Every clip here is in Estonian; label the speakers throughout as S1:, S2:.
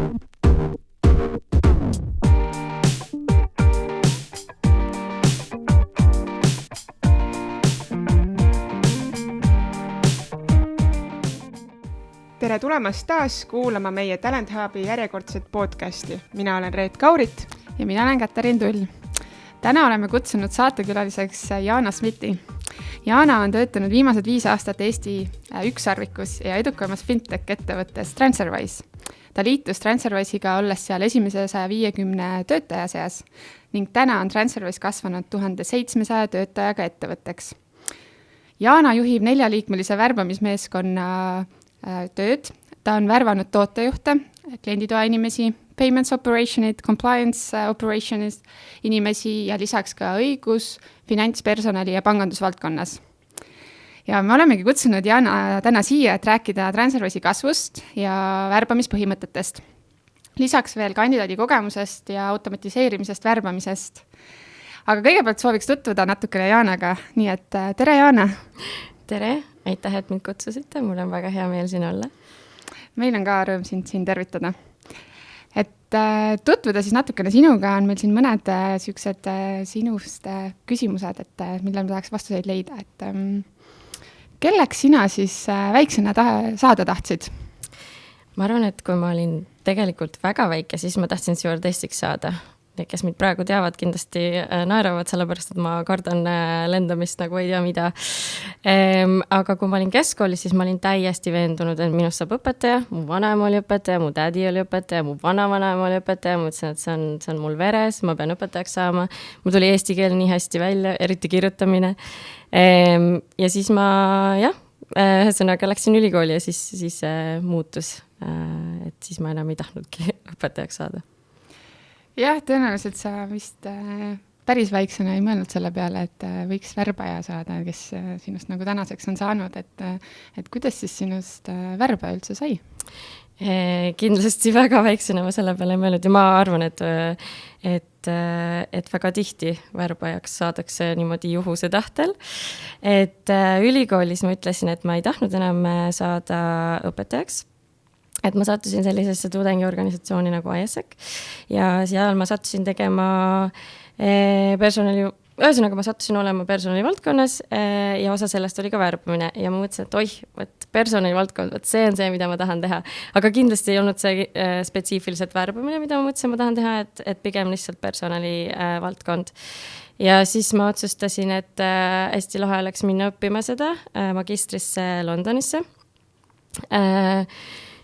S1: Tere tulemast taas kuulama meie Talent Hubi järjekordset podcasti. Mina olen Reet Kaurit.
S2: Ja mina olen Katariin Tull. Täna oleme kutsunud saatekülaliseks Jaana Smithi. Jaana on töötanud viimased 5 aastat Eesti ükssarvikus ja edukamas fintech-ettevõttes Transferwise. Ta liitus Transferwise'iga olles seal esimese 150 töötaja seas ning täna on Transferwise kasvanud 1700 töötajaga ettevõtteks. Jaana juhib 4-liikmelise värbamismeeskonna tööd. Ta on värvanud tootejuhte, klienditoa inimesi, payments operationid, compliance operationid inimesi ja lisaks ka õigus, finantspersonali ja pangandusvaldkonnas. Ja me olemegi kutsunud Jaana täna siia, et rääkida Transferwise'i kasvust ja värbamispõhimõtetest. Lisaks veel kandidaadi kogemusest ja automatiseerimisest värbamisest. Aga kõigepealt sooviks tutvuda natukene Jaanaga, nii et tere Jaana!
S3: Tere, aitäh, et mind kutsusite, mul on väga hea meel siin olla.
S2: Meil on ka rõõm sind siin tervitada. Et tutvuda siis natukene sinuga, on meil siin mõned siuksed sinust küsimused, et mille me tahaks vastuseid leida. Et kelleks sina siis väiksena saada tahtsid?
S3: Ma arvan, et kui ma olin tegelikult väga väike, siis ma tahtsin stjuardessiks saada. Need, kes mind praegu teavad, kindlasti naeravad, sellepärast, et ma kardan lendamist nagu ei tea mida. Aga kui ma olin keskkoolis, siis ma olin täiesti veendunud, et minust saab õpetaja. Mu vanaema oli õpetaja, mu tädi oli õpetaja, mu vanavanaema oli õpetaja. Ma mõtlesin, et see on mul veres, ma pean õpetajaks saama. Mul tuli eesti keel nii hästi välja, eriti kirjutamine. Ja siis ma, ühesõnaga läksin ülikooli ja siis muutus. Et siis ma enam ei tahtnudki õpetajaks saada.
S2: Jah, tõenäoliselt sa vist päris väiksena ei mõelnud selle peale, et võiks värbaja saada, kes sinust nagu tänaseks on saanud, et kuidas siis sinust värbaja üldse sai?
S3: Kindlasti väga väiksena ma selle peale ei mõelnud ja ma arvan, et väga tihti värbajaks saadakse niimoodi juhuse tahtel. Et ülikoolis ma ütlesin, et ma ei tahtnud enam saada õpetajaks. Et ma sattusin sellisesse tudengiorganisatsiooni nagu ISEC ja seal ma sattusin tegema ühesõnaga ma sattusin olema personalivaldkonnas ja osa sellest oli ka värbamine ja ma mõtlesin, et personalivaldkond, see on see, mida ma tahan teha. Aga kindlasti ei olnud see spetsiifiliselt värbamine, mida ma mõtlesin, ma tahan teha, et pigem lihtsalt personalivaldkond. Ja siis ma otsustasin, et hästi lahe oleks minna õppima seda magistrisse Londonisse.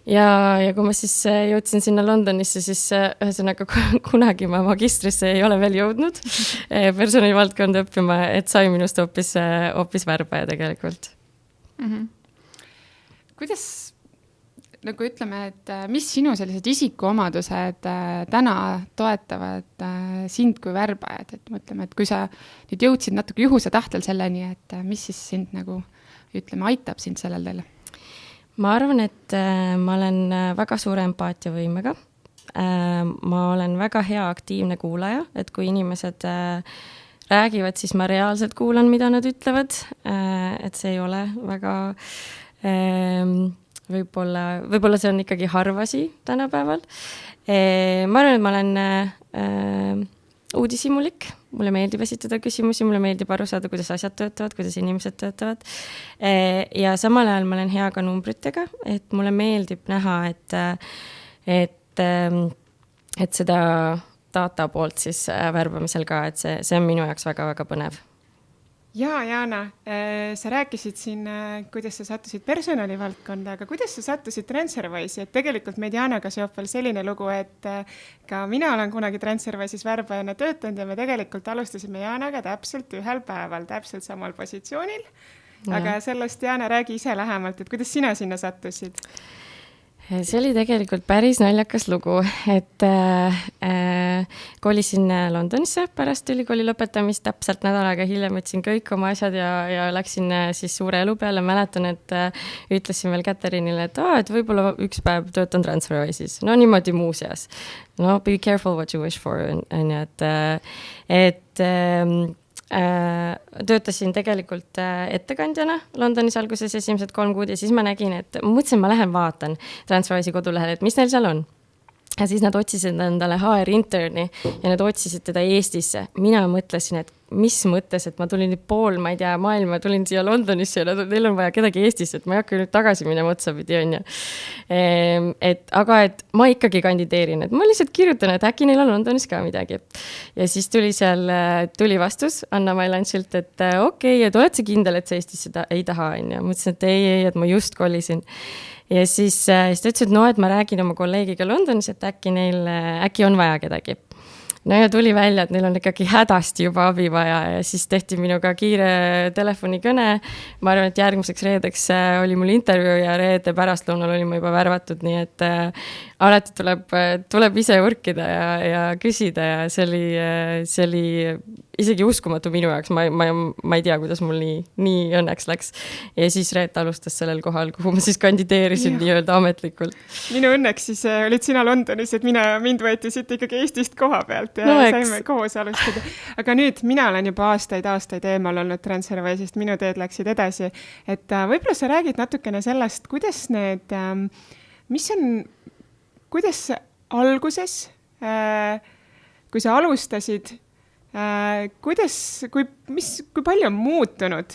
S3: Ja kui ma siis jõudsin sinna Londonisse, siis ühesõnaga kunagi ma magistrisse ei ole veel jõudnud personalivaldkonda õppima, et sai minust hoopis värbaja tegelikult.
S2: Kuidas, nagu ütleme, et mis sinu sellised isikuomadused täna toetavad sind kui värbajad? Et mõtleme, et kui sa nüüd jõudsid natuke juhuse tahtel selleni, et mis siis sind nagu, ütleme, aitab sind sellel teele?
S3: Ma arvan, et ma olen väga suure empaatiavõimega. Ma olen väga hea aktiivne kuulaja, et kui inimesed räägivad, siis ma reaalselt kuulan, mida nad ütlevad. Et see ei ole väga, võib-olla see on ikkagi harvasi tänapäeval. Ma arvan, et ma olen uudishimulik. Mulle meeldib esitada küsimusi, mulle meeldib aru saada, kuidas asjad töötavad, kuidas inimesed töötavad. Ja samal ajal ma olen hea ka numbritega, et mulle meeldib näha, et seda data poolt siis värbamisel ka, et see on minu jaoks väga-väga põnev.
S1: Ja, Jaana, sa rääkisid siin, kuidas sa sattusid personalivaldkonda, aga kuidas sa sattusid Transferwise'i, et tegelikult meid Jaanaga seob veel selline lugu, et ka mina olen kunagi Transferwise'is värbajana töötanud ja me tegelikult alustasime Jaanaga täpselt ühel päeval, täpselt samal positsioonil, aga sellest Jaana räägi ise lähemalt, et kuidas sina sinna sattusid?
S3: See oli tegelikult päris naljakas lugu, et kolisin Londonisse pärast ülikooli lõpetamist, täpselt nädal aega hiljem võtsin kõik oma asjad ja läksin siis suure elu peale. Mäletan, et ütlesin veel Katariinile, et võib-olla üks päev töötan Transferwise'is. No niimoodi muuseas. No be careful what you wish for. Töötasin tegelikult ettekandjana Londonis alguses esimesed 3 kuud ja siis ma nägin, et mõtlesin, ma lähen vaatan Transferwise'i kodulehel, et mis neil seal on. ja siis nad otsisid endale HR interni ja nad otsisid teda Eestisse. Mina mõtlesin, et mis mõttes, et ma tulin nüüd pool, ma ei tea, maailma, tulin siia Londonisse ja neil on vaja kedagi Eestisse, et ma ei hakka nüüd tagasi minema otsapidi, on ju. Aga et ma ikkagi kandideerin, et ma lihtsalt kirjutan, et äkki neil on Londonis ka midagi. Ja siis tuli vastus Anna Mailanšilt, et okei, et oled sa kindel, et sa Eestisse ei taha, on ju. Mõtlesin, et ei, et ma just kolisin. Ja siis ta ütles, et et ma räägin oma kolleegiga Londonis, et äkki on vaja kedagi. No ja tuli välja, et neil on ikkagi hädasti juba abi vaja ja siis tehti minuga kiire telefonikõne. Ma arvan, et järgmiseks reedeks oli mul intervjuu ja reede pärastlõunal olin ma juba värvatud, nii et alati tuleb ise urkida ja küsida ja see oli isegi uskumatu minu jaoks. Ma ei tea, kuidas mul nii õnneks läks. Ja siis Reet alustas sellel kohal, kuhu ma siis kandideerisin nii-öelda ametlikult.
S1: Minu õnneks siis olid sina Londonis, et mind võeti siit ikkagi Eestist koha pealt ja saime koos alustada. Aga nüüd mina olen juba aastaid eemal olnud TransferWise'ist, minu teed läksid edasi. Et võib-olla sa räägid natukene sellest, kuidas kuidas alguses, kui sa alustasid, kui palju on muutunud,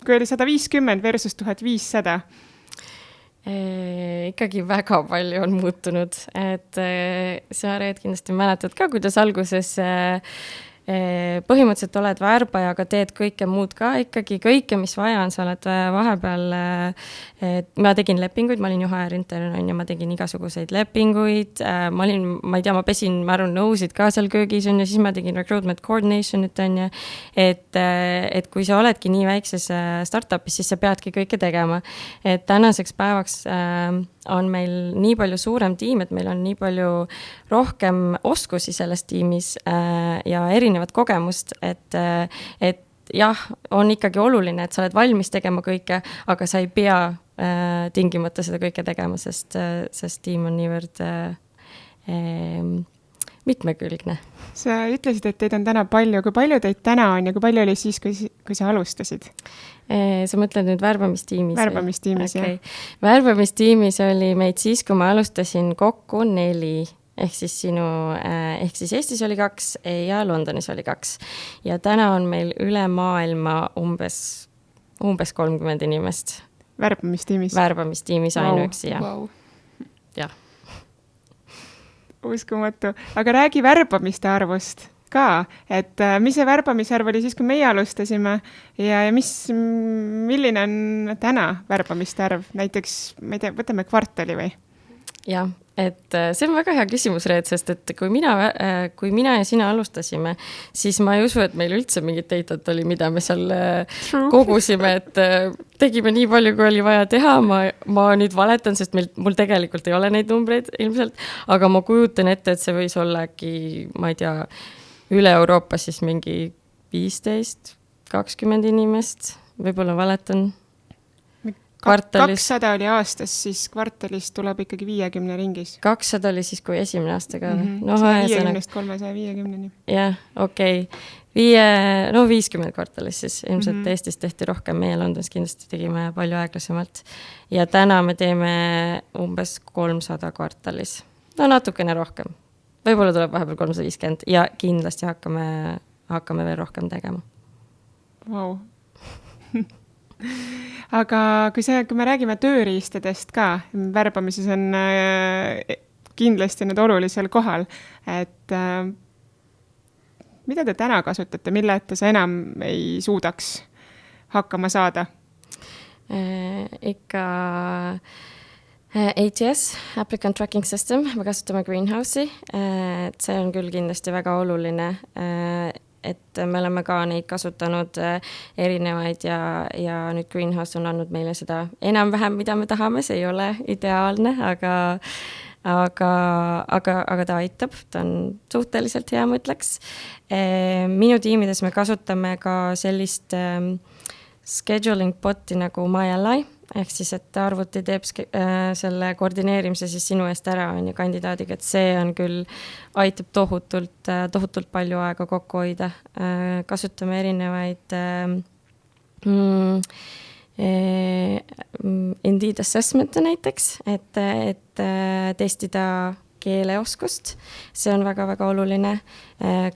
S1: kui oli 150 versus 1500?
S3: Ikkagi väga palju on muutunud, et sa Reet kindlasti mäletad ka, kuidas alguses põhimõtteliselt oled värbaja, aga teed kõike muud ka ikkagi, kõike, mis vaja on, sa oled vahepeal, ma tegin lepinguid, ma olin ju HR intern ja ma tegin igasuguseid lepinguid, ma pesin, ma arvan, nõusid ka seal köögis on ja siis ma tegin recruitment coordination'it on ja, et kui sa oledki nii väikses startupis, siis sa peadki kõike tegema, et tänaseks päevaks on meil nii palju suurem tiim, et meil on nii palju rohkem oskusi selles tiimis ja erinevat kogemust, et jah, on ikkagi oluline, et sa oled valmis tegema kõike, aga sa ei pea tingimata seda kõike tegema, sest tiim on niivõrd mitmekülgne.
S1: Sa ütlesid, et teid on täna palju. Kui palju teid täna on ja kui palju oli siis, kui sa alustasid?
S3: Sa mõtled nüüd värbamistiimis?
S1: Värbamistiimis,
S3: okay. Jah. Värbamistiimis oli meid siis, kui ma alustasin kokku 4, ehk siis Eestis oli 2 ja Londonis oli 2. Ja täna on meil üle maailma umbes 30 inimest.
S1: Värbamistiimis?
S3: Värbamistiimis ainuüksi, jah.
S1: Wow.
S3: Jah.
S1: Uskumatu. Aga räägi värbamiste arvust ka, et mis see värbamisarv oli siis, kui meie alustasime ja milline on täna värbamiste arv? Näiteks, ma ei tea, võtame kvartali või?
S3: Jah, et see on väga hea küsimus, Reet, sest et kui mina ja sina alustasime, siis ma ei usu, et meil üldse mingit datat oli, mida me seal kogusime, et tegime nii palju, kui oli vaja teha. Ma nüüd valetan, sest mul tegelikult ei ole neid numbreid ilmselt, aga ma kujutan ette, et see võis olla äkki, ma ei tea, üle Euroopa siis mingi 15-20 inimest, võib-olla valetan. Kvartalis. 200
S1: oli aastas, siis kvartalis tuleb ikkagi 50 ringis.
S3: 200 oli siis, kui esimene aasta ka.
S1: 150-st 350-ni.
S3: Jah, okei. 50 kvartalis siis. Ilmselt Eestis tehti rohkem, meie Londonis kindlasti tegime palju aeglasemalt. Ja täna me teeme umbes 300 kvartalis. No natukene rohkem. Võib-olla tuleb vahepeal 350 ja kindlasti hakkame veel rohkem tegema.
S1: Vau. Aga kui me räägime tööriistadest ka, värbamises on kindlasti need olulisel kohal, et mida te täna kasutate, mille ette sa enam ei suudaks hakkama saada?
S3: Ikka ATS, Applicant Tracking System, me kasutame Greenhouse'i, et see on küll kindlasti väga oluline, et me oleme ka neid kasutanud erinevaid ja nüüd Greenhouse on andnud meile seda enam-vähem, mida me tahame, see ei ole ideaalne, aga ta aitab, ta on suhteliselt hea, ma ütleks. Minu tiimides me kasutame ka sellist scheduling boti nagu MyAlly, ehk siis, et arvuti teeb selle koordineerimise siis sinu eest ära on ja kandidaadiga, et see on küll, aitab tohutult palju aega kokku hoida. Kasutame erinevaid Indeed assessment'e näiteks, et testida keeleoskust, see on väga-väga oluline.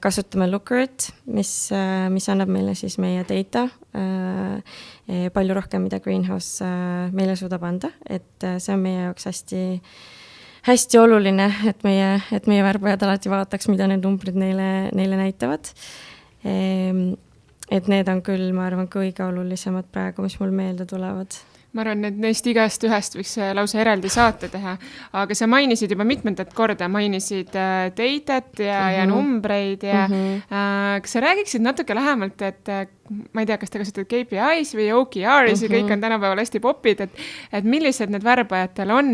S3: Kasutame Lookerit, mis annab meile siis meie data palju rohkem, mida Greenhouse meile suudab anda, et see on meie jaoks hästi oluline, et meie värbajad alati vaataks, mida need numbrid neile näitavad. Et need on küll, ma arvan, kõige olulisemad praegu, mis mul meelde tulevad.
S1: Ma arvan, et neist igast ühest võiks lausa eraldi saate teha, aga sa mainisid juba mitmendat korda, mainisid datat ja numbreid ja kas sa räägiksid natuke lähemalt, et ma ei tea, kas te kasutad KPIs või OKRs ja kõik on tänapäeval hästi popid, et millised need värbajatel on?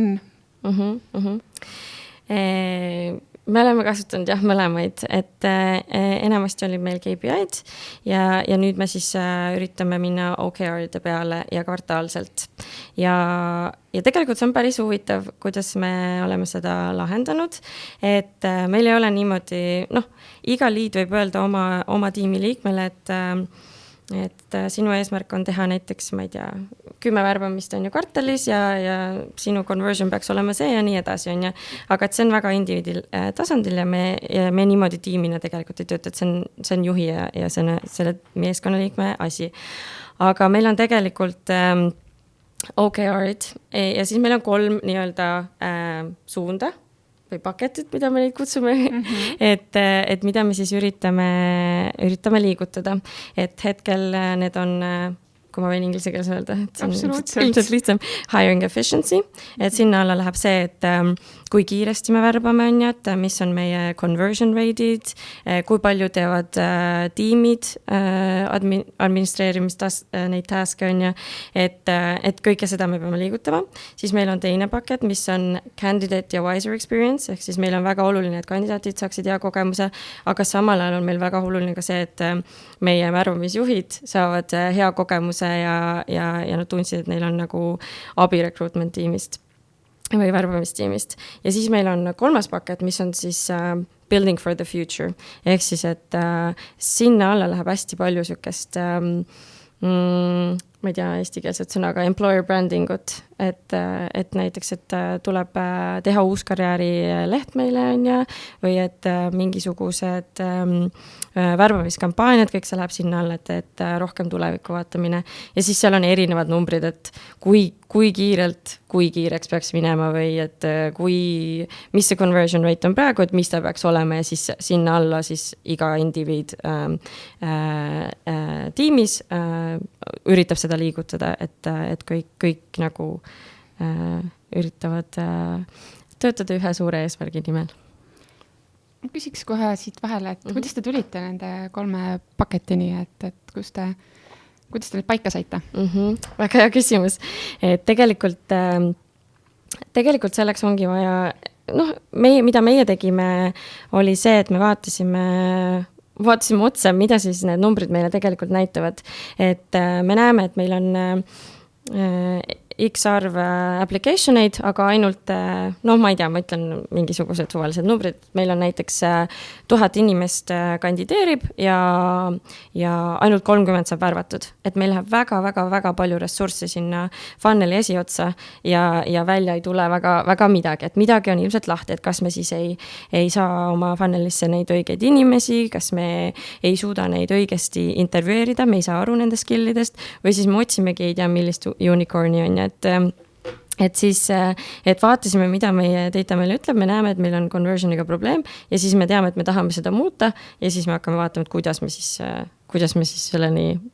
S3: Me oleme kasutanud mõlemaid, et enamasti oli meil KPI-d ja nüüd me siis üritame minna OKR-ide peale ja kvartaalselt. Ja tegelikult see on päris huvitav, kuidas me oleme seda lahendanud, et meil ei ole niimoodi, iga liid võib öelda oma tiimi liikmele, et sinu eesmärk on teha näiteks, ma ei tea, 10 värbamist on ju kvartalis ja sinu conversion peaks olema see ja nii edasi on ju. Aga et see on väga indiviidil tasandil ja me niimoodi tiimina tegelikult ei tööta, et see on juhi ja selle meeskonnaliikme asi. Aga meil on tegelikult OKR-id ja siis meil on 3 nii-öelda suunda või paketit, mida me neid kutsume, et mida me siis üritame liigutada. Et hetkel need on, kui ma võin inglise keeles öelda, et see on ilmselt lihtsam, hiring efficiency, et sinna alla läheb see, et kui kiiresti me värbame on ja, et mis on meie conversion rate'id, kui palju teevad tiimid administreerimist neid task'e on ja, et kõike seda me peame liigutama. Siis meil on teine pakett, mis on candidate ja wiser experience, ehk siis meil on väga oluline, et kandidaatid saaksid hea kogemuse, aga samal ajal on meil väga oluline ka see, et meie värbamisjuhid saavad hea kogemuse ja nad tundsid, et neil on nagu abi recruitment tiimist või värbamistiimist. Ja siis meil on 3. pakett, mis on siis building for the future. Ehk siis, et sinna alla läheb hästi palju sükest, ma ei tea eestikeelset sõna, aga employer branding ut, et näiteks, et tuleb teha uus karjäärileht meile on ja, või et mingisugused värbamiskampaaniad, kõik see läheb sinna alla, et rohkem tuleviku vaatamine. Ja siis seal on erinevad numbrid, et kui kiireks peaks minema või et mis see conversion rate on praegu, et mis ta peaks olema ja siis sinna alla siis iga indiviid tiimis üritab seda liigutada, et kõik nagu üritavad töötada ühe suure eesmärgi nimel.
S2: Ma küsiks kohe siit vahele, et kuidas te tulite nende 3 paketini, et kuidas te need paika saite?
S3: Väga hea küsimus. Et tegelikult selleks ongi vaja, mida meie tegime, oli see, et me vaatasime otsa, mida siis need numbrid meile tegelikult näitavad. Et me näeme, et meil on X arv application eid, aga ainult, ma ei tea, ma ütlen mingisugused suvalised numbrid. Meil on näiteks 1000 inimest kandideerib ja ainult 30 saab värvatud. Et meil läheb väga palju ressurssi sinna funneli esiotsa ja välja ei tule väga midagi. Et midagi on ilmselt lahti, et kas me siis ei saa oma funnelisse neid õigeid inimesi, kas me ei suuda neid õigesti intervjueerida, me ei saa aru nende skillidest või siis me otsimegi ei tea, millist unicorni on. Et siis, et vaatasime, mida meie data meile ütleb, me näeme, et meil on conversioniga probleem ja siis me teame, et me tahame seda muuta ja siis me hakkame vaatama, et kuidas me siis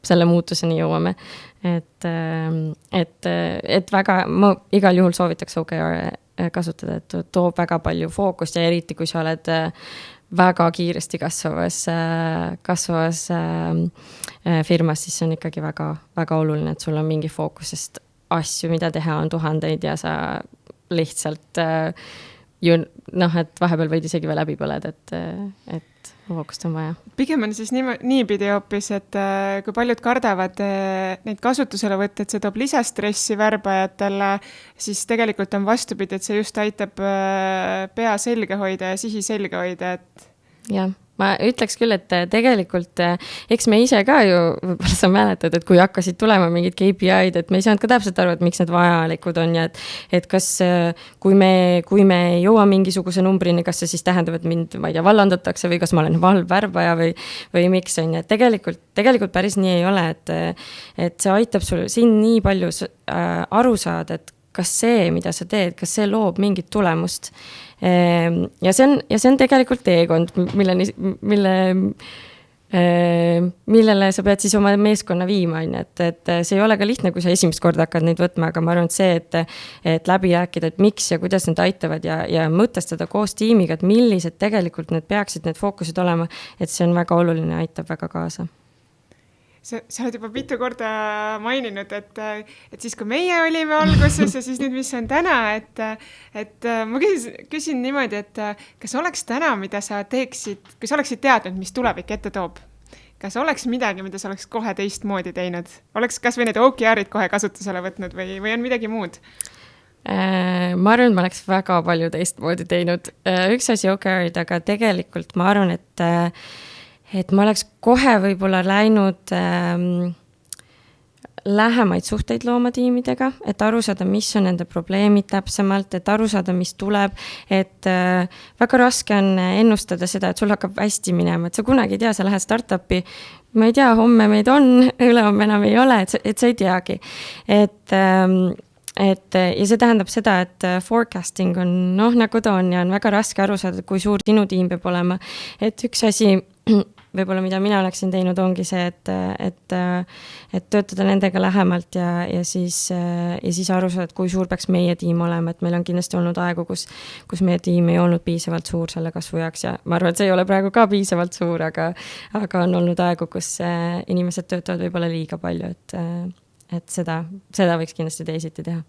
S3: selle muutuseni jõuame. Et väga, ma igal juhul soovitaks OKR kasutada, et toob väga palju fookust ja eriti, kui sa oled väga kiiresti kasvavas firmas, siis on ikkagi väga oluline, et sul on mingi fookus, sest asju, mida teha on 1000 ja sa lihtsalt et vahepeal võid isegi veel läbi põleda, et fookust on vaja.
S1: Pigem on siis niipidi hoopis, et kui paljud kardavad neid kasutusele võtta, et see toob lisastressi värbajatele, siis tegelikult on vastupidi, et see just aitab pea selge hoida ja sihi selge hoida, et
S3: jah, ma ütleks küll, et tegelikult eks me ise ka ju, võib-olla sa mäletad, et kui hakkasid tulema mingid KPI-d, et me ei saanud ka täpselt aru, et miks need vajalikud on ja et kas, kui me ei jõua mingisuguse numbrini, kas see siis tähendab, et mind, ma ei tea, vallandatakse või kas ma olen halb värbaja või miks on ja tegelikult päris nii ei ole, et see aitab sul siin nii palju aru saada, et kas see, mida sa teed, kas see loob mingit tulemust. Ja see on tegelikult teekond, millele sa pead siis oma meeskonna viima, et see ei ole ka lihtne, kui sa esimest korda hakkad neid võtma, aga ma arvan, et see, et läbi rääkida, et miks ja kuidas need aitavad ja mõtestada koos tiimiga, et millised tegelikult need peaksid need fookused olema, et see on väga oluline, aitab väga kaasa.
S1: Sa oled juba mitu korda maininud, et siis, kui meie olime alguses ja siis nüüd, mis on täna, et ma küsin niimoodi, et kas oleks täna, mida sa teeksid, kui sa oleksid teadnud, mis tulevik ette toob? Kas oleks midagi, mida sa oleks kohe teistmoodi teinud? Oleks kas või need OKR-id kohe kasutusele võtnud või on midagi muud?
S3: Ma arvan, et ma oleks väga palju teistmoodi teinud. Üks asi OKR-id, aga tegelikult ma arvan, et ma oleks kohe võib-olla läinud lähemaid suhteid looma tiimidega, et aru saada, mis on nende probleemid täpsemalt, et aru saada, mis tuleb, et väga raske on ennustada seda, et sul hakkab hästi minema, et sa kunagi ei tea, sa lähed startupi, ma ei tea, homme meid on, ülehomme enam ei ole, et sa ei teagi. Ja see tähendab seda, et forecasting on nagu ta on ja on väga raske aru saada, kui suur sinu tiim peab olema. Et üks asi, võib-olla mida mina oleksin teinud, ongi see, et töötada nendega lähemalt ja siis aru saada, kui suur peaks meie tiim olema, et meil on kindlasti olnud aegu, kus meie tiim ei olnud piisavalt suur selle kasvu jaoks ja ma arvan, et see ei ole praegu ka piisavalt suur, aga on olnud aegu, kus inimesed töötavad võib-olla liiga palju, et seda võiks kindlasti teisiti teha.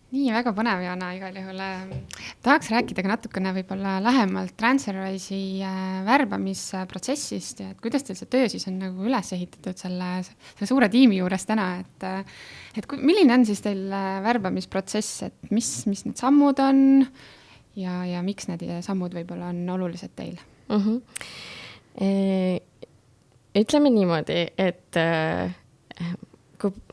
S2: Nii, väga põnev, Jana, igal juhul. Tahaks rääkida ka natukene võib-olla lähemalt TransferWise'i värbamisprotsessist ja et kuidas teil see töö siis on nagu üles ehitatud selle suure tiimi juures täna, et milline on siis teil värbamisprotsess, et mis need sammud on ja miks need sammud võib-olla on olulised teil?
S3: Ütleme niimoodi, et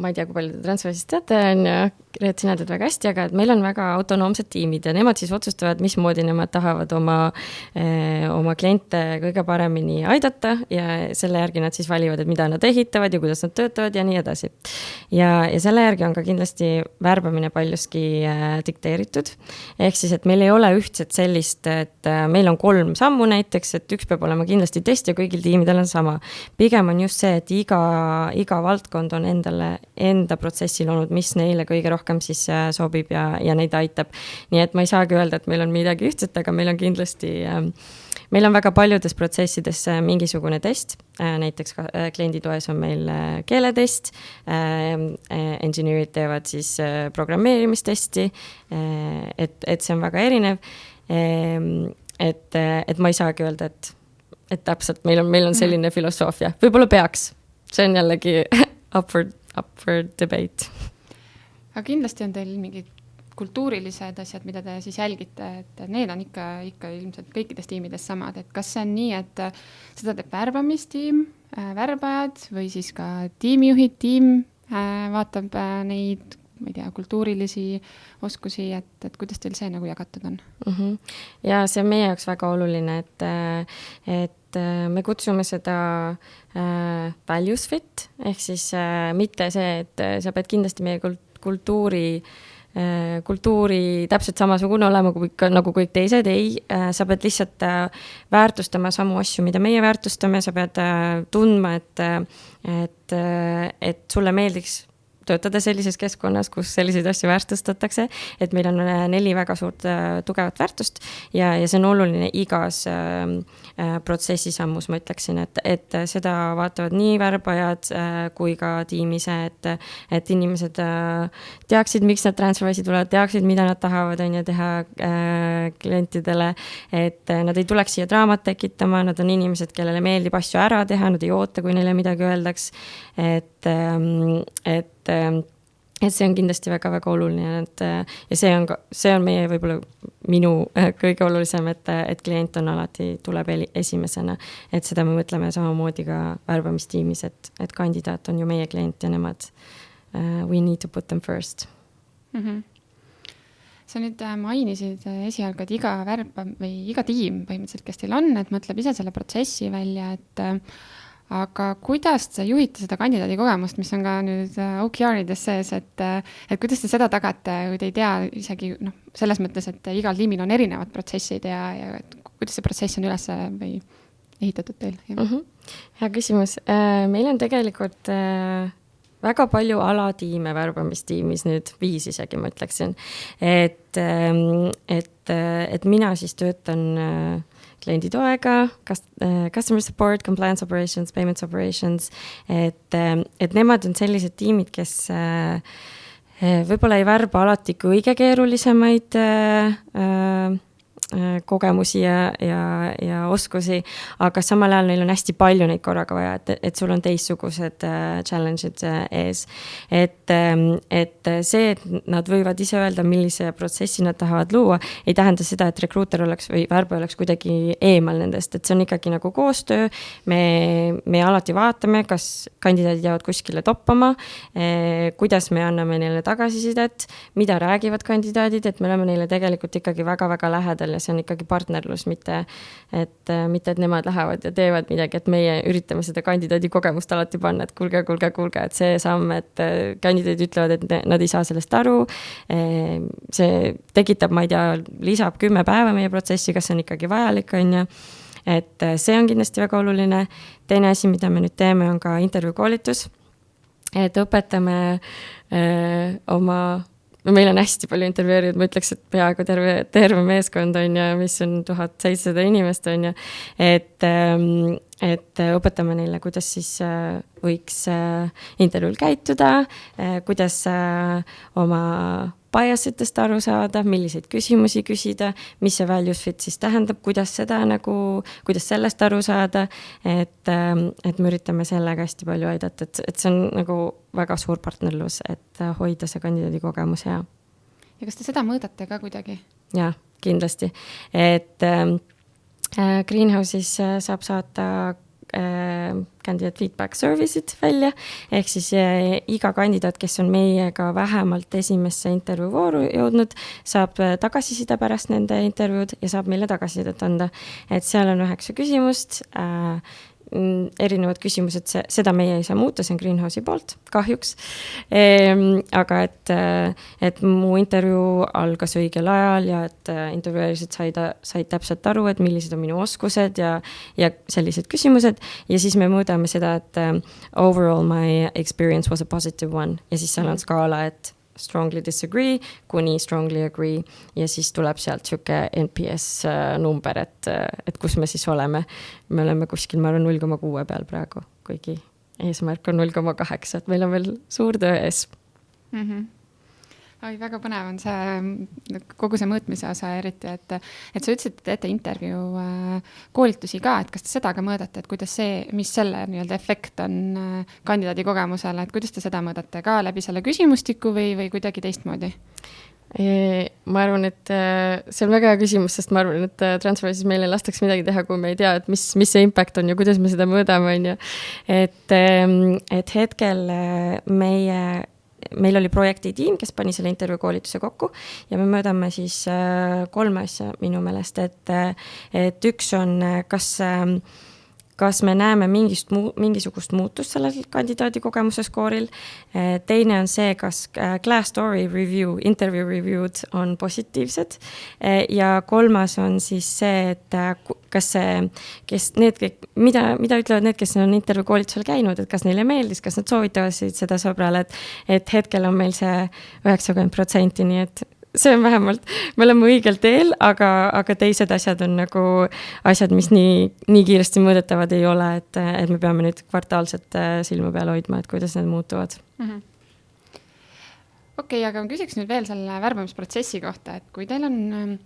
S3: ma ei tea, kui palju te TransferWise'ist teate, on ja Reet, sina teed väga hästi, aga et meil on väga autonoomsed tiimid ja nemad siis otsustavad, mismoodi nemad tahavad oma kliente kõige paremini aidata ja selle järgi nad siis valivad, et mida nad ehitavad ja kuidas nad töötavad ja nii edasi. Ja selle järgi on ka kindlasti värbamine paljuski dikteeritud. Ehk siis, et meil ei ole ühtset sellist, et meil on 3 sammu näiteks, et üks peab olema kindlasti test ja kõigil tiimidel on sama. Pigem on just see, et iga valdkond on enda protsessil olnud, mis neile kõige rohkem siis sobib ja neid aitab. Nii et ma ei saagi öelda, et meil on midagi ühtset, aga meil on kindlasti, meil on väga paljudes protsessides mingisugune test, näiteks klienditoes on meil keeletest, engineerid teevad siis programmeerimistesti, et see on väga erinev, et ma ei saagi öelda, et täpselt meil on selline filosoofia, võib-olla peaks, see on jällegi up for debate.
S2: Aga kindlasti on teil mingid kultuurilised asjad, mida te siis jälgite, et need on ikka ilmselt kõikides tiimides samad, et kas see on nii, et seda teeb värbamistiim, värbajad või siis ka tiimijuhid, tiim vaatab neid, ma ei tea, kultuurilisi oskusi, et kuidas teil see nagu jagatud on?
S3: Ja see on meie jaoks väga oluline, et me kutsume seda values fit, ehk siis mitte see, et sa pead kindlasti meie kultuuri täpselt samasugune olema nagu kõik teised, ei, sa pead lihtsalt väärtustama samu asju, mida meie väärtustame, sa pead tundma, et sulle meeldiks töötada sellises keskkonnas, kus selliseid asju väärtustatakse, et meil on 4 väga suurt tugevat väärtust ja see on oluline igas protsessi sammus, ma ütleksin, et seda vaatavad nii värbajad kui ka tiimise, et inimesed teaksid, miks nad TransferWise'i tulevad, teaksid, mida nad tahavad teha klientidele, et nad ei tuleks siia draamat tekitama, nad on inimesed, kellele meeldib asju ära teha, nad ei oota, kui neile midagi öeldaks, et see on kindlasti väga-väga oluline, ja see on meie võib-olla minu kõige olulisem, et klient on alati, tuleb esimesena, et seda me mõtleme samamoodi ka värbamistiimis, et kandidaat on ju meie klient ja nemad, we need to put them first.
S2: Sa nüüd mainisid esialgu, et iga iga tiim põhimõtteliselt, kes teil on, et mõtleb ise selle protsessi välja, et aga kuidas te juhite seda kandidaadi kogemust, mis on ka nüüd OKR-ides sees, et kuidas te seda tagate, kui te ei tea isegi selles mõttes, et igal tiimil on erinevad protsessid ja kuidas see protsess on üles või ehitatud teil?
S3: Hea küsimus. Meil on tegelikult väga palju alatiime värbamistiimis, nüüd 5 isegi ma ütleksin, et mina siis töötan klienditoega, customer support, compliance operations, payments operations, et nemad on sellised tiimid, kes võib-olla ei värba alati kõige keerulisemaid kogemusi ja oskusi, aga samal ajal neil on hästi palju neid korraga vaja, et sul on teistsugused challenge'id ees. Et see, et nad võivad ise öelda, millise protsessi nad tahavad luua, ei tähenda seda, et rekruuter oleks või värbaja oleks kuidagi eemal nendest, et see on ikkagi nagu koostöö. Me alati vaatame, kas kandidaadid jäävad kuskile toppama, kuidas me anname neile tagasisidet, mida räägivad kandidaadid, et me oleme neile tegelikult ikkagi väga-väga lähedal ja see on ikkagi partnerlus, mitte et nemad lähevad ja teevad midagi, et meie üritame seda kandidaadi kogemust alati panna, et kuulge, et see samm, et kandidaadid ütlevad, et nad ei saa sellest aru, see tekitab, ma ei tea, lisab 10 päeva meie protsessi, kas see on ikkagi vajalik, on ju. Et see on kindlasti väga oluline. Teine asi, mida me nüüd teeme, on ka intervjuukoolitus, et õpetame meil on hästi palju intervjueerijaid, ma ütleks, et peaaegu terve meeskond on ja mis on 1700 inimest on ja, et õpetame neile, kuidas siis võiks intervjuul käituda, kuidas oma biasitest aru saada, milliseid küsimusi küsida, mis see values fit siis tähendab, kuidas sellest aru saada, et me üritame sellega hästi palju aidata, et see on nagu väga suur partnerlus, et hoida see kandidaadi kogemus hea.
S2: Ja kas te seda mõõdate ka kuidagi?
S3: Jaa, kindlasti. Et Greenhouse'is saab saata candidate feedback service'id välja, ehk siis iga kandidaat, kes on meiega vähemalt esimesse intervjuuvooru jõudnud, saab tagasisida pärast nende intervjuud ja saab meile tagasisidet anda. Et seal on 9 küsimust, erinevad küsimused, seda meie ei saa muuta, see on Greenhouse'i poolt, kahjuks. Aga et mu intervjuu algas õigel ajal ja et intervjueerisid said täpselt aru, et millised on minu oskused ja sellised küsimused. Ja siis me mõõdame seda, et overall my experience was a positive one. Ja siis seal on skaala, et strongly disagree, kuni strongly agree ja siis tuleb sealt siuke NPS number, et kus me siis oleme. Me oleme kuskil, ma arvan, 0,6 peal praegu, kuigi eesmärk on 0,8, et meil on veel suur töö ees.
S2: Oi, väga põnev on see, kogu see mõõtmise osa eriti, et sa ütlesid, et teete intervjuu koolitusi ka, et kas te seda ka mõõdate, et kuidas mis selle nii-öelda efekt on kandidaadi kogemusele, et kuidas te seda mõõdate ka läbi selle küsimustiku või kuidagi teistmoodi?
S3: Ma arvan, et see on väga hea küsimus, sest ma arvan, et Transferwise'is meile lastaks midagi teha, kui me ei tea, et mis see impact on ja kuidas me seda mõõdame, on ju. Et hetkel meil oli projektitiim, kes pani selle intervjuukoolituse kokku ja me mõõdame siis 3 asja minu meelest, et üks on, kas me näeme mingisugust muutust sellel kandidaadi kogemuse skooril. Teine on see, kas Glassdoori review, interview review'd on positiivsed. Ja 3 on siis see, et kas mida ütlevad need, kes on intervjuukoolitusel käinud, et kas neile meeldis, kas nad soovitavad seda sõbrale, et hetkel on meil see 90%, nii et see on vähemalt, me oleme õigel teel, aga teised asjad on nagu asjad, mis nii kiiresti mõõdetavad ei ole, et me peame nüüd kvartaalselt silma peal hoidma, et kuidas need muutuvad.
S2: Okei, aga ma küsiks nüüd veel selle värbamisprotsessi kohta, et kui teil on,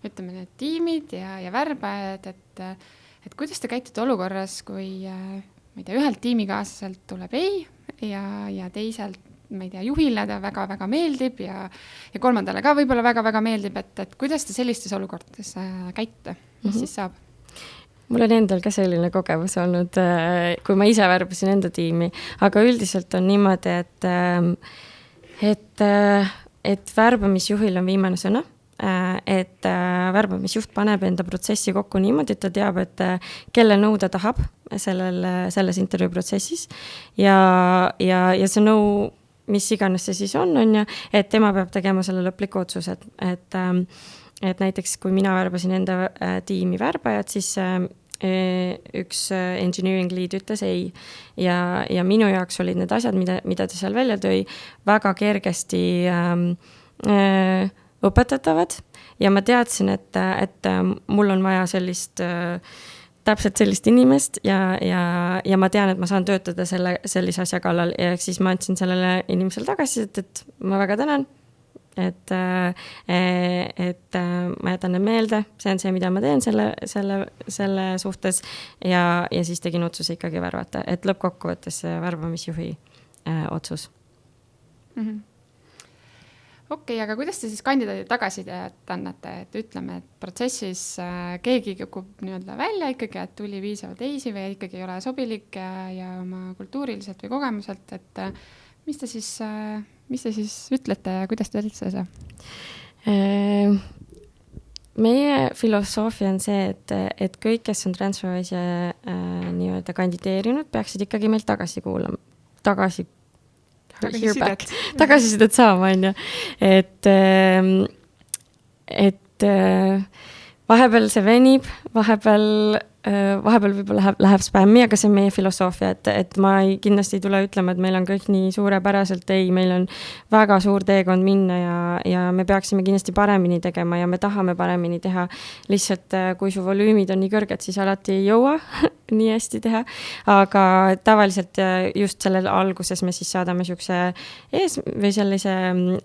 S2: ütleme, need tiimid ja värbajad, et kuidas te käitute olukorras, kui ma ei tea, ühelt tiimikaaslaselt tuleb ei ja teiselt ma ei tea, juhile ta väga-väga meeldib ja kolmandale ka võib-olla väga-väga meeldib, et kuidas te sellistes olukordades käite, mis siis saab?
S3: Mul on endal ka selline kogemus olnud, kui ma ise värbasin enda tiimi, aga üldiselt on niimoodi, et värbamisjuhil on viimane sõna, et värbamisjuht paneb enda protsessi kokku niimoodi, et ta teab, et kelle nõu ta tahab selles intervjuu protsessis ja see nõu, mis iganes see siis on ju, et tema peab tegema selle lõpliku otsuse, et näiteks kui mina värbasin enda tiimi värbajat, siis üks engineering lead ütles ei ja minu jaoks olid need asjad, mida ta seal välja tõi, väga kergesti õpetatavad ja ma teadsin, et mul on vaja täpselt sellist inimest ja ma tean, et ma saan töötada sellise asja kallal ja siis ma andsin sellele inimesele tagasi, et ma väga tänan, et ma jätan need meelde, see on see, mida ma teen selle suhtes ja siis tegin otsuse ikkagi värvata, et lõppkokkuvõttes see värbamisjuhi otsus.
S2: Okei, aga kuidas te siis kandidaadid tagasisidet annate, et ütleme, et protsessis keegi kukub nii-öelda välja ikkagi, et tuli piisavalt teisi või ikkagi ei ole sobilik ja oma kultuuriliselt või kogemuselt, et mis te siis ütlete ja kuidas te ütlete seda?
S3: Meie filosoofia on see, et kõik, kes on TransferWise'i nii-öelda kandideerinud, peaksid ikkagi meilt tagasisidet saama, on ju. Et vahepeal see venib, vahepeal võib-olla läheb spämmi, aga see on meie filosoofia, et ma kindlasti ei tule ütlema, et meil on kõik nii suurepäraselt, ei, meil on väga suur teekond minna ja me peaksime kindlasti paremini tegema ja me tahame paremini teha. Lihtsalt, kui su volüümid on nii kõrged, siis alati ei jõua nii hästi teha, aga tavaliselt just sellel alguses me siis saadame või sellise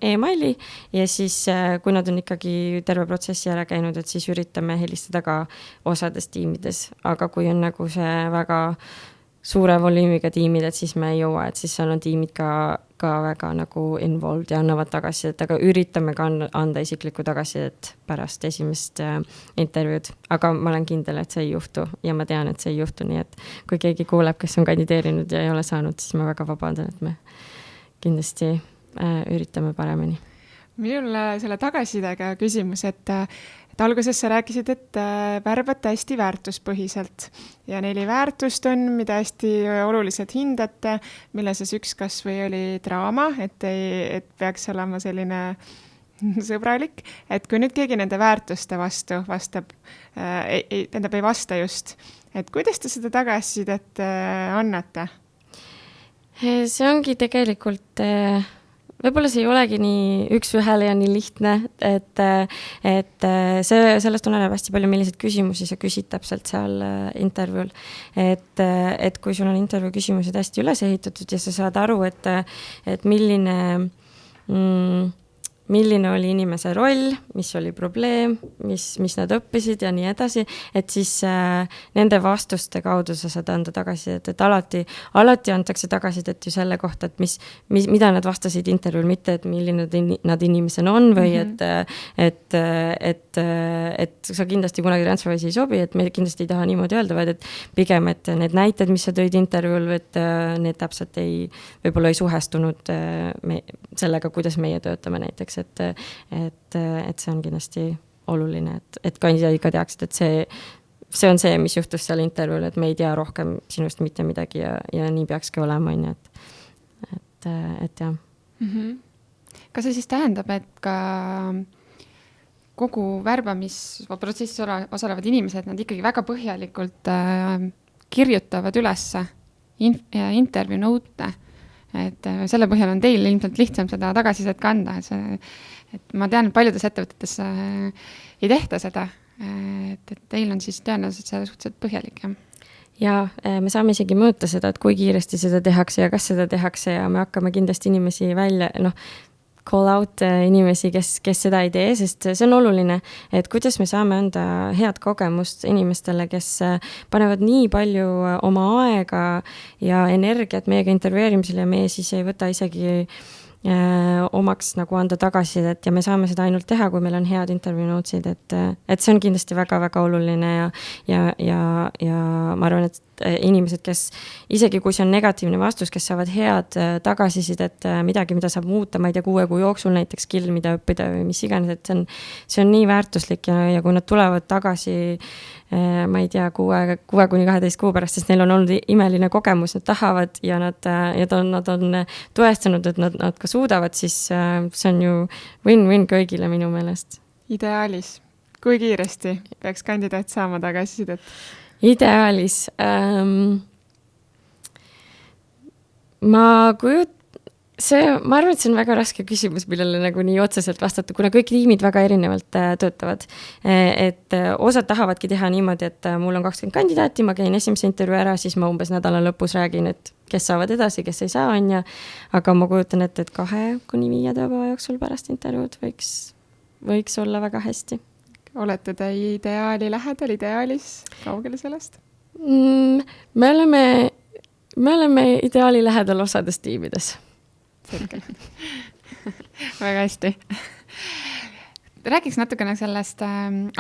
S3: e-maili ja siis, kui nad on ikkagi terve protsessi ära käinud, et siis üritame helistada ka osades tiimides. Aga kui on nagu see väga suure volüümiga tiimid, et siis me ei jõua, et siis seal on tiimid ka väga nagu involved ja annavad tagasisidet, aga üritame ka anda isiklikku tagasisidet pärast esimest intervjuud. Aga ma olen kindel, et see ei juhtu ja ma tean, et see ei juhtu, nii et kui keegi kuuleb, kes on kandideerinud ja ei ole saanud, siis ma väga vabandan, et me kindlasti üritame paremini.
S1: Minul selle tagasisidega küsimus, et alguses sa rääkisid, et värbate hästi väärtuspõhiselt ja 4 väärtust on, mida hästi oluliselt hindate, mille siis üks kas või oli draama, et peaks olema selline sõbralik, et kui nüüd keegi nende väärtuste vastu vastab, ei vasta just, et kuidas te seda tagasisidet annate?
S3: See ongi tegelikult võib-olla see ei olegi nii üks-ühele ja nii lihtne, et sellest oleneb hästi palju, milliseid küsimusi sa küsid täpselt seal intervjuul. Et kui sul on intervjuu küsimused hästi üles ehitatud ja sa saad aru, et milline oli inimese roll, mis oli probleem, mis nad õppisid ja nii edasi, et siis nende vastuste kaudu sa saad anda tagasisidet, et alati antakse tagasisidet ju selle kohta, et mida nad vastasid intervjuul, mitte et milline nad inimesena on või et sa kindlasti kunagi TransferWise'i ei sobi, et me kindlasti ei taha niimoodi öelda, vaid et pigem, et need näited, mis sa tõid intervjuul, et need täpselt võib-olla ei suhestunud sellega, kuidas meie töötame näiteks. Et see on kindlasti oluline, et kandidaadid ka teaksid, et see on see, mis juhtus seal intervjuul, et me ei tea rohkem sinust mitte midagi ja nii peakski olema, on ju, et jah.
S2: Kas see siis tähendab, et ka kogu värbamisprotsessis osalevad inimesed, nad ikkagi väga põhjalikult kirjutavad üles intervjuu note, et selle põhjal on teil ilmselt lihtsam seda tagasisidet kanda, et ma tean, et paljudes ettevõtetes ei tehta seda, et teil on siis tõenäoliselt see suhteliselt põhjalik, jah?
S3: Ja me saame isegi mõõta seda, et kui kiiresti seda tehakse ja kas seda tehakse ja me hakkame kindlasti inimesi välja, call out inimesi, kes seda ei tee, sest see on oluline, et kuidas me saame anda head kogemust inimestele, kes panevad nii palju oma aega ja energiat meiega intervjueerimisel ja meie siis ei võta isegi omaks nagu anda tagasisidet ja me saame seda ainult teha, kui meil on head intervjuu notes'id, et see on kindlasti väga-väga oluline ja ma arvan, et inimesed, kes isegi kui see on negatiivne vastus, kes saavad head tagasisidet, midagi, mida saab muuta, ma ei tea, 6 kuu jooksul näiteks skill, mida õppida või mis iganes, et see on nii väärtuslik ja kui nad tulevad tagasi ma ei tea, 6 kuni 12 kuu pärast, sest neil on olnud imeline kogemus, nad tahavad ja nad on tõestanud, et nad ka suudavad, siis see on ju win-win kõigile minu meelest.
S1: Ideaalis, kui kiiresti peaks kandidaat saama tagasisidet?
S3: Ideaalis. Ma arvan, et see on väga raske küsimus, millele nagu nii otseselt vastata, kuna kõik tiimid väga erinevalt töötavad. Et osad tahavadki teha niimoodi, et mul on 20 kandidaati, ma käin esimese intervjuu ära, siis ma umbes nädala lõpus räägin, et kes saavad edasi, kes ei saa, on ja. Aga ma kujutan ette, et 2 kuni 5 tööpäeva jooksul pärast intervjuud võiks olla väga hästi.
S1: Olete te ideaali lähedal, ideaalis kaugele sellest?
S3: Me oleme ideaali lähedal osades tiimides.
S1: Selge.
S2: Väga hästi. Räägiks natukene sellest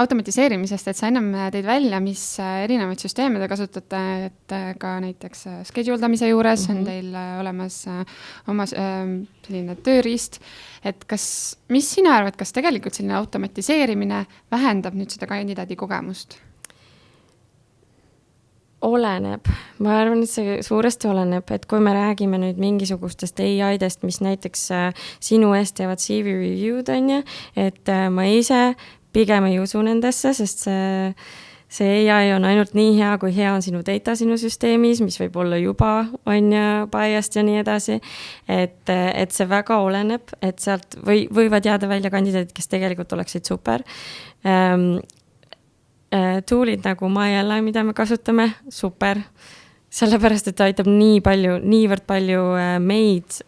S2: automatiseerimisest, et sa ennem teid välja, mis erinevaid süsteeme te kasutate, et ka näiteks schedule damise juures on teil olemas oma selline tööriist, et mis sina arvad, kas tegelikult selline automatiseerimine vähendab nüüd seda kandidaadi kogemust?
S3: Oleneb. Ma arvan, et see suuresti oleneb, et kui me räägime nüüd mingisugustest AI-dest, mis näiteks sinu eest teevad CV review'd on ja, et ma ise pigem ei usu nendesse, sest see AI on ainult nii hea, kui hea on sinu data sinu süsteemis, mis võib olla juba on ja biased ja nii edasi. Et see väga oleneb, et sealt võivad jääda välja kandidaadid, kes tegelikult oleksid super. Toolid nagu MyAlly, mida me kasutame, super, sellepärast, et ta aitab niivõrd palju meid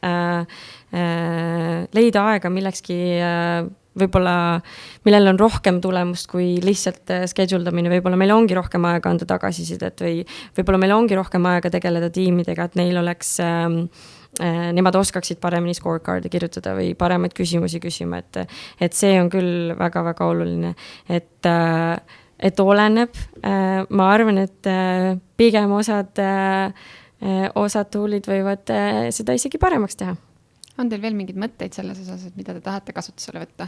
S3: leida aega millekski võib-olla, millel on rohkem tulemust kui lihtsalt schedule damine, võib-olla meil ongi rohkem aega anda tagasisidet või võib-olla meil ongi rohkem aega tegeleda tiimidega, et neil oleks nemad oskaksid paremini scorecard'i kirjutada või paremaid küsimusi küsima, et see on küll väga-väga oluline, et oleneb. Ma arvan, et pigem osad toolid võivad seda isegi paremaks teha.
S2: On teil veel mingid mõtteid selles osas, et mida te tahate kasutusele võtta?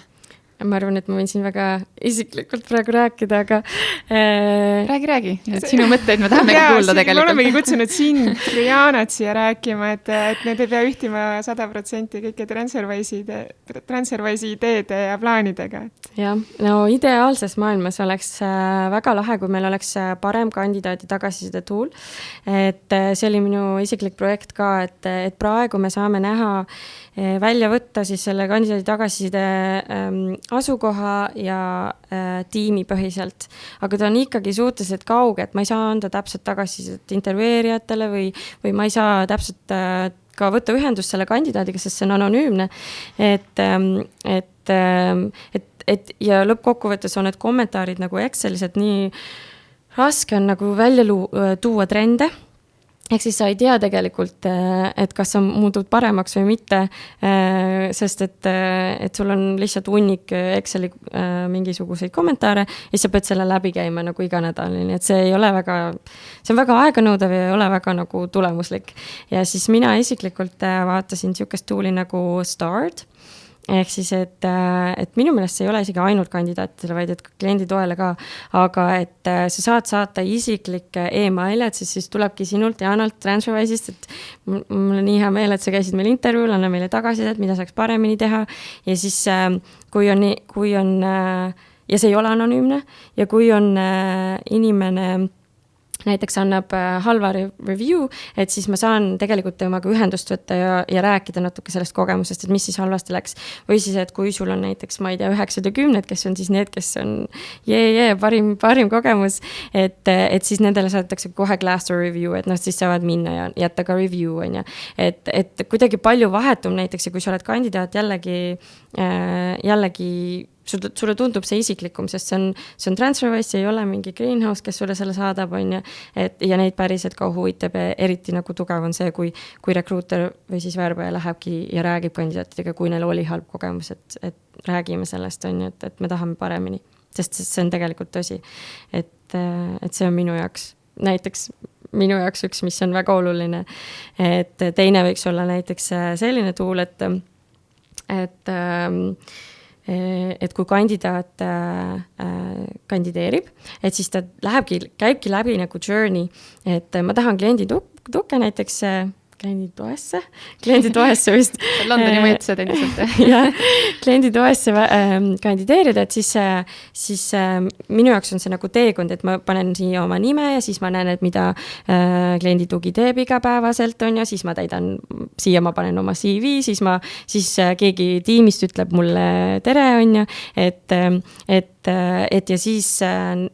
S3: Ma arvan, et ma võin siin väga isiklikult praegu rääkida, aga
S2: Räägi. Sinu mõtteid me tahame kuulda tegelikult.
S1: Me olemegi kutsunud sind, Rianat siia rääkima, et need ei pea ühtima 100% kõike TransferWise'i ideede ja plaanidega.
S3: Jah, no ideaalses maailmas oleks väga lahe, kui meil oleks parem kandidaadi tagasiside tool. Et see oli minu isiklik projekt ka, et praegu me saame näha välja võtta siis selle kandidaadi tagasiside asukoha ja tiimi põhiselt. Aga ta on ikkagi suhteliselt kauge, et ma ei saa anda täpselt tagasisidet intervjueerijatele või ma ei saa täpselt ka võtta ühendust selle kandidaadiga, sest see on anonüümne. Et ja lõppkokkuvõttes on need kommentaarid nagu Excelis, et nii raske on nagu välja tuua trende. Ehk siis sa ei tea tegelikult, et kas sa muutud paremaks või mitte, sest et sul on lihtsalt hunnik Exceli mingisuguseid kommentaare ja sa pead selle läbi käima nagu iga nädal. Et see on väga aeganõudev ja ei ole väga nagu tulemuslik. Ja siis mina isiklikult vaatasin niisugust tooli nagu Start. Ehk siis, et minu meelest see ei ole isegi ainult kandidaatidele, vaid et kliendi toele ka, aga et sa saad saata isiklikke e-maile, et siis tulebki sinult Jaanalt TransferWise'ist, et mul on nii hea meel, et sa käisid meil intervjuul, anna meile tagasisidet, mida saaks paremini teha ja siis kui on ja see ei ole anonüümne ja kui on inimene näiteks annab halva review, et siis ma saan tegelikult temaga ühendust võtta ja rääkida natuke sellest kogemusest, et mis siis halvasti läks. Või siis, et kui sul on näiteks, ma ei tea, 9 ja 10, kes on siis need, kes on parim kogemus, et siis nendele saadetakse kohe Glassdoor review, et nad siis saavad minna ja jätta ka review, on ja. Et kuidagi palju vahetum näiteks ja kui sa oled kandidaat jällegi sulle tundub see isiklikum, sest see on TransferWise, ei ole mingi greenhouse, kes sulle selle saadab, on ja, ja neid päriselt ka huvitab ja eriti nagu tugev on see, kui rekruuter või siis värbaja lähebki ja räägib kandidaatidega, kui neil oli halb kogemus, et räägime sellest, on ju, et me tahame paremini, sest see on tegelikult tõsi, et see on minu jaoks üks, mis on väga oluline, et teine võiks olla näiteks selline tool, et kui kandidaat kandideerib, et siis ta käibki läbi nagu journey, et ma tahan klienditukke näiteks klienditoesse vist.
S2: Londoni mõjutused endiselt.
S3: jah, klienditoesse kandideerida, et siis minu jaoks on see nagu teekond, et ma panen siia oma nime ja siis ma näen, et mida klienditugi teeb igapäevaselt, on ja siis ma täidan, siia ma panen oma CV, siis keegi tiimist ütleb mulle tere, on ja, et ja siis on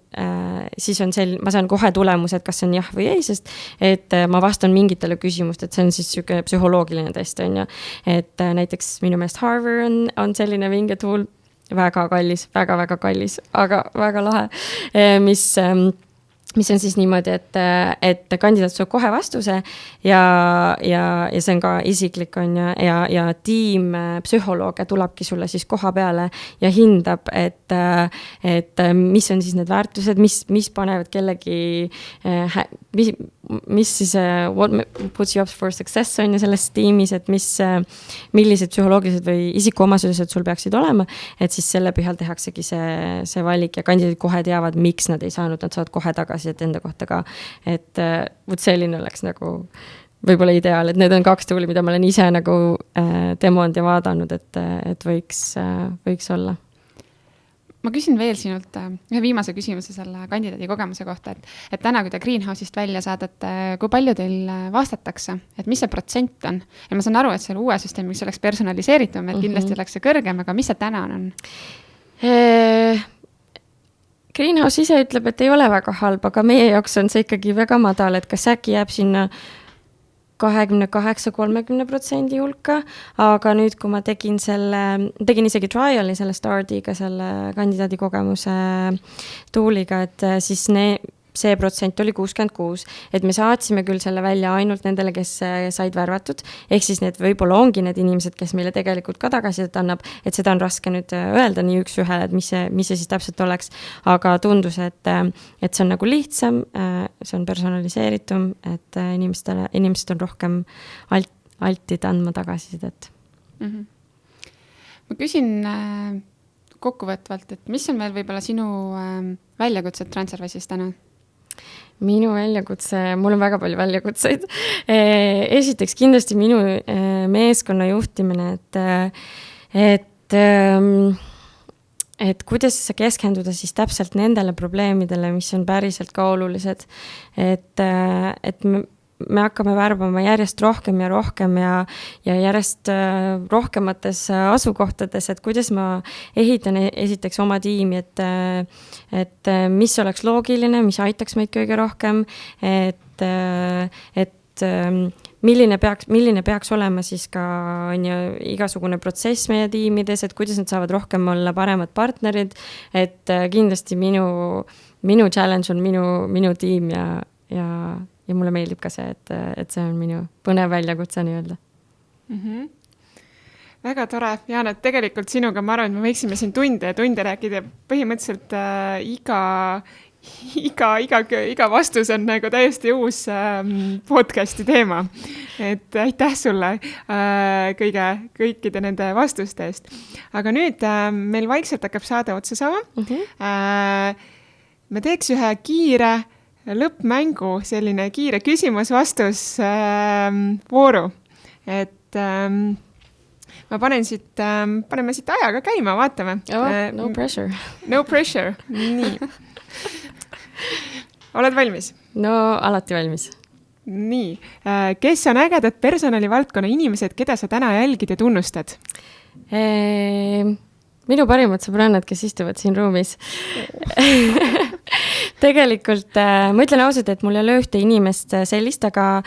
S3: ma saan kohe tulemused, kas see on jah või ei, sest et ma vastan mingitele küsimust, et see on siis siuke psühholoogiline test, on ja. Et näiteks minu meelest Harvard on selline vinge tool, väga kallis, väga-väga kallis, aga väga lahe, mis on siis niimoodi, et kandidaat saab kohe vastuse ja see on ka isiklik on ja tiim psühholoogia tulebki sulle siis koha peale ja hindab, et mis on siis need väärtused, mis panevad kellegi, mis siis what puts you up for success on ja selles tiimis, et millised psühholoogilised või isikuomasused sul peaksid olema, et siis selle põhjal tehaksegi see valik ja kandidaadid kohe teavad, miks nad ei saanud, nad saavad kohe tagasi et enda kohta ka, et võt selline oleks nagu võib-olla ideaal, et need on 2 tuuli, mida ma olen ise nagu demonud ja vaadanud, et võiks olla.
S2: Ma küsin veel sinult ühe viimase küsimuse selle kandidaadi kogemuse kohta, et täna, kui te Greenhouse'ist välja saadate, kui palju teil vastatakse, et mis see protsent on? Ja ma saan aru, et selle uue süsteemiks oleks personaliseeritum, et kindlasti oleks see kõrgem, aga mis see täna on? Greenhouse ise ütleb, et ei ole väga halb, aga meie jaoks on see ikkagi väga madal, et kas äkki jääb sinna 28-30% hulka, aga nüüd, kui ma tegin isegi trial'i selle Stardiga, selle kandidaadi kogemuse tooliga, et siis see protsent oli 66, et me saatsime küll selle välja ainult nendele, kes said värvatud, ehk siis need võib-olla ongi need inimesed, kes meile tegelikult ka tagasisidet annab, et seda on raske nüüd öelda nii üks-ühele, et mis see siis täpselt oleks, aga tundus, et see on nagu lihtsam, see on personaliseeritum, et inimesed on rohkem altid andma tagasisidet. Ma küsin kokkuvõtvalt, et mis on veel võib-olla sinu väljakutsed TransferWise'is täna?
S3: Minu väljakutse, mul on väga palju väljakutseid. Esiteks kindlasti minu meeskonna juhtimine, et kuidas keskenduda siis täpselt nendele probleemidele, mis on päriselt ka olulised, et me hakkame värbama järjest rohkem ja rohkem ja järjest rohkemates asukohtades, et kuidas ma ehitan esiteks oma tiimi, et mis oleks loogiline, mis aitaks meid kõige rohkem, et milline peaks olema siis ka on ju, igasugune protsess meie tiimides, et kuidas nad saavad rohkem olla paremad partnerid, et kindlasti minu challenge on minu tiim ja mulle meeldib ka see, et see on minu põnev väljakutse nii-öelda.
S1: Väga tore, Jaan, et tegelikult sinuga ma arvan, et me võiksime siin tunde rääkida. Põhimõtteliselt iga vastus on nagu täiesti uus podcasti teema. Et aitäh sulle kõikide nende vastuste eest. Aga nüüd meil vaikselt hakkab saade otsa saama. Me teeks ühe kiire lõppmängu, selline kiire küsimus-vastus vooru. Et ma paneme siit ajaga käima, vaatame.
S3: No pressure.
S1: No pressure, nii. oled valmis?
S3: no alati valmis.
S1: Nii, kes on ägedad personalivaldkonna inimesed, keda sa täna jälgid ja tunnustad?
S3: Minu parimad sõbrannad, kes istuvad siin ruumis. Tegelikult ma ütlen ausalt, et mul ei ole ühte inimest sellist, aga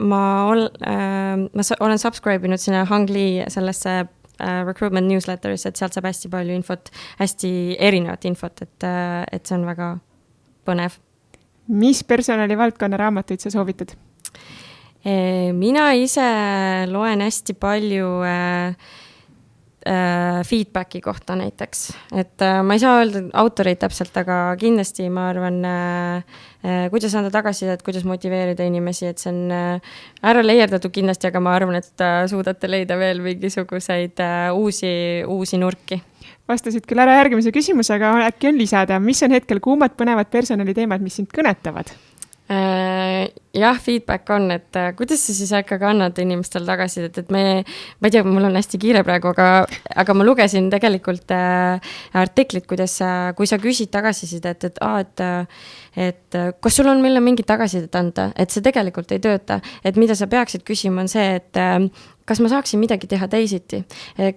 S3: ma olen subscribe inud sinna Hang Lee sellesse recruitment newsletteris, et sealt saab hästi palju infot, hästi erinevat infot, et see on väga põnev.
S1: Mis personalivaldkonna raamatuid sa soovitad?
S3: Mina ise loen hästi palju feedbacki kohta näiteks, et ma ei saa öelda autoreid täpselt, aga kindlasti ma arvan, kuidas anda tagasisidet, kuidas motiveerida inimesi, et see on ära leierdatud kindlasti, aga ma arvan, et suudate leida veel mingisuguseid uusi nurki.
S1: Vastasid küll ära järgmise küsimuse, aga äkki on lisada, mis on hetkel kuumad põnevad personaliteemad, mis sind kõnetavad?
S3: Jah, feedback on, et kuidas sa siis ikkagi annad inimestel tagasidet, et ma ei tea, mul on hästi kiire praegu, aga ma lugesin tegelikult artiklit, kui sa küsid tagasisidet, et kas sul on meile mingit tagasisidet anda, et see tegelikult ei tööta, et mida sa peaksid küsima on see, et kas ma saaksin midagi teha teisiti,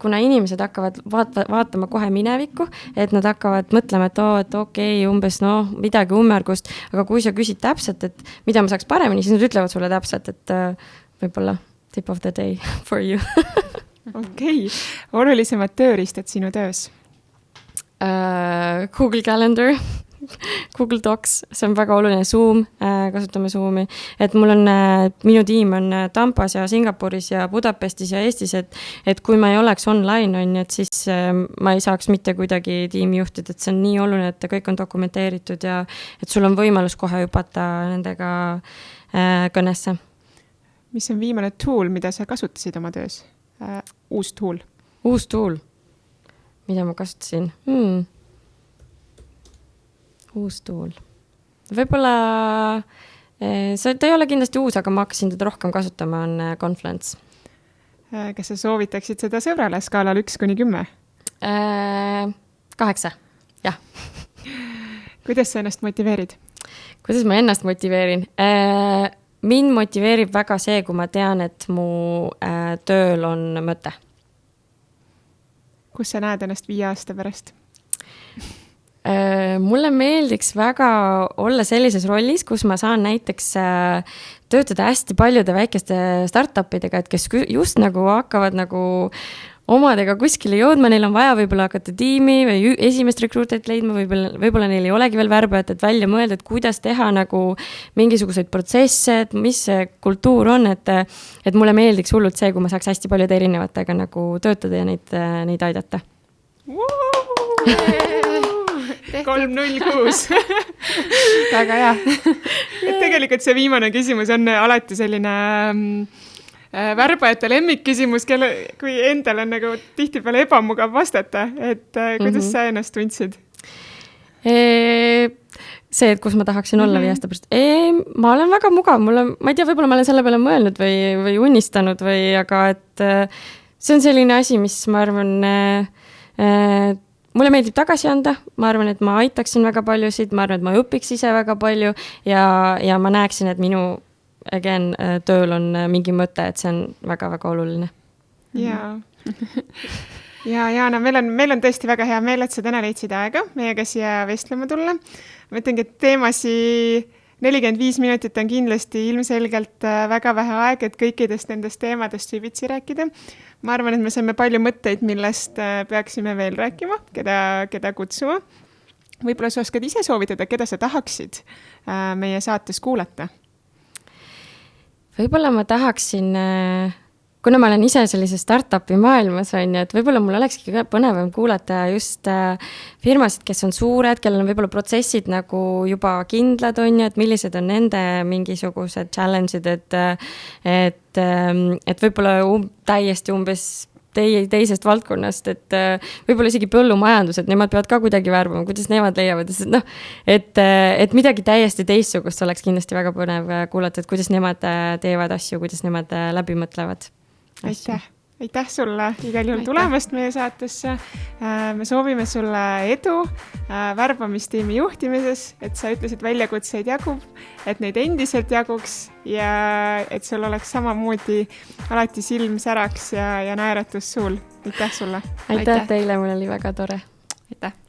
S3: kuna inimesed hakkavad vaatama kohe minevikku, et nad hakkavad mõtlema, et okei, umbes midagi ummergust, aga kui sa küsid täpselt, et mida ma saaks paremini, siis nad ütlevad sulle täpselt, et võib-olla tip of the day for you.
S1: Okei, olulisemad tööriistad sinu töös?
S3: Google Calendar, Google Docs, see on väga oluline, Zoom, kasutame Zoomi, et minu tiim on Tampas ja Singapuris ja Budapestis ja Eestis, et kui ma ei oleks online, et siis ma ei saaks mitte kuidagi tiimi juhtida, et see on nii oluline, et kõik on dokumenteeritud ja et sul on võimalus kohe hüpata nendega kõnesse.
S1: Mis on viimane tool, mida sa kasutasid oma töös? Uus tool,
S3: mida ma kasutasin? Uus tool. Võib-olla, ta ei ole kindlasti uus, aga ma hakkasin teda rohkem kasutama, on Confluence.
S1: Kas sa soovitaksid seda sõbrale skaalal 1–10?
S3: 8, jah.
S1: Kuidas sa ennast motiveerid?
S3: Kuidas ma ennast motiveerin? Mind motiveerib väga see, kui ma tean, et mu tööl on mõte.
S1: Kus sa näed ennast 5 aasta pärast?
S3: Mulle meeldiks väga olla sellises rollis, kus ma saan näiteks töötada hästi paljude väikeste startupidega, et kes just nagu hakkavad nagu omadega kuskile jõudma, neil on vaja võib-olla hakata tiimi või esimest rekruuterit leidma, võib-olla neil ei olegi veel värbajat, et välja mõelda, et kuidas teha nagu mingisuguseid protsesse, et mis see kultuur on, et mulle meeldiks hullult see, kui ma saaks hästi paljude erinevatega nagu töötada ja neid aidata.
S1: 306.
S2: Väga hea.
S1: Et tegelikult see viimane küsimus on alati selline värbajate lemmikküsimus, kui endal on nagu tihtipeale ebamugav vastata, et kuidas sa ennast tundsid?
S3: See, et kus ma tahaksin olla 5 aasta pärast. Ma olen väga mugav, ma ei tea, võib-olla ma olen selle peale mõelnud või unistanud aga et see on selline asi, mis ma arvan, mulle meeldib tagasi anda, ma arvan, et ma aitaksin väga paljusid, ma arvan, et ma õpiks ise väga palju ja ma näeksin, et minu tööl on mingi mõte, et see on väga-väga oluline.
S1: Ja Jaana, meil on tõesti väga hea meel, et sa täna leidsid aega meiega siia vestlema tulla. Ma ütlengi, et teemasi 45 minutit on kindlasti ilmselgelt väga vähe aeg, et kõikidest nendest teemadest süvitsi rääkida. Ma arvan, et me saime palju mõtteid, millest peaksime veel rääkima, keda kutsuma. Võib-olla sa oskad ise soovitada, keda sa tahaksid meie saates kuulata?
S3: Võib-olla ma tahaksin, kuna ma olen ise sellise startupi maailmas, et võib-olla mul olekski põnevam kuulata just firmasid, kes on suured, kellel on võib-olla protsessid nagu juba kindlad, et millised on nende mingisugused challenge'id, et võib-olla täiesti umbes teisest valdkonnast, et võib-olla isegi põllumajandus, et nemad peavad ka kuidagi värbama, kuidas nemad leiavad, et midagi täiesti teistsugust oleks kindlasti väga põnev kuulata, et kuidas nemad teevad asju, kuidas nemad läbi mõtlevad.
S1: Aitäh! aitäh sulle igal juhul
S2: Aitäh.
S1: tulemast meie saatesse. Me soovime sulle edu värbamistiimi juhtimises, et sa ütlesid väljakutseid jagub, et neid endiselt jaguks ja et sul oleks samamoodi alati silm säraks ja naeratus suul. Aitäh sulle!
S3: aitäh teile, mul oli väga tore.
S2: aitäh!